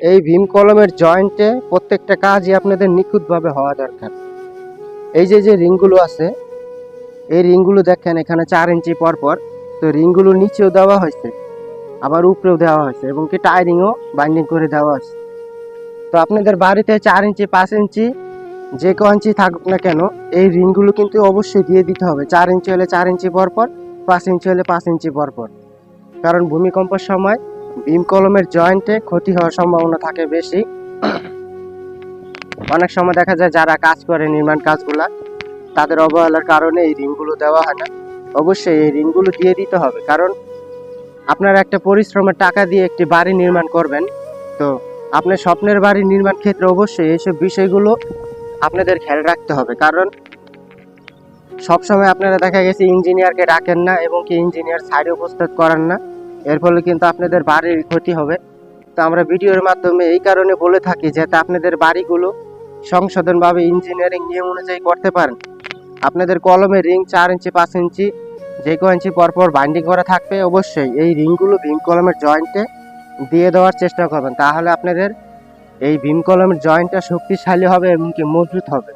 এই ভীম কলমের জয়েন্টে প্রত্যেকটা কাজই আপনাদের নিখুঁতভাবে হওয়া দরকার। এই যে রিংগুলো আছে, এই রিংগুলো দেখেন এখানে 4 ইঞ্চি পর পর, তো রিংগুলো নিচেও দেওয়া হয়েছে, আবার উপরেও দেওয়া হয়েছে, এবং কি টায়ারিংও বাইন্ডিং করে দেওয়া আছে। তো আপনাদের বাড়িতে 4 ইঞ্চি 5 ইঞ্চি যে ক ইঞ্চি থাকুক না কেন, এই রিংগুলো কিন্তু অবশ্যই দিয়ে দিতে হবে। 4 ইঞ্চি হলে 4 ইঞ্চি পর পর, 5 ইঞ্চি হলে 5 ইঞ্চি পর পর। কারণ ভূমিকম্পের সময় ভীম কলমের জয়েন্টে ক্ষতি হওয়ার সম্ভাবনা থাকে বেশি। অনেক সময় দেখা যায় যারা কাজ করে নির্মাণ কাজগুলা, তাদের অবহেলার কারণে এই রিংগুলো দেওয়া হয় না। অবশ্যই এই রিংগুলো দিয়ে দিতে হবে, কারণ আপনারা একটা পরিশ্রমের টাকা দিয়ে একটি বাড়ি নির্মাণ করবেন। তো আপনার স্বপ্নের বাড়ি নির্মাণ ক্ষেত্রে অবশ্যই এইসব বিষয়গুলো আপনাদের খেয়াল রাখতে হবে। কারণ সবসময় আপনারা দেখা গেছে ইঞ্জিনিয়ারকে ডাকেন না, এবং কি ইঞ্জিনিয়ার সাইডে উপস্থিত করেন না, এর ফলে কিন্তু আপনাদের বাড়ির ক্ষতি হবে। তো আমরা ভিডিওর মাধ্যমে এই কারণে বলে থাকি যাতে আপনাদের বাড়িগুলো সংশোধনভাবে ইঞ্জিনিয়ারিং নিয়ম অনুযায়ী করতে পারেন। আপনাদের কলমের রিং 4 ইঞ্চি 5 ইঞ্চি যে ক ইঞ্চি পরপর বাইন্ডিং করা থাকবে। অবশ্যই এই রিংগুলো ভীম কলমের জয়েন্টে দিয়ে দেওয়ার চেষ্টা করবেন, তাহলে আপনাদের এই ভীম কলমের জয়েন্টটা শক্তিশালী হবে এবং কি মজবুত হবে।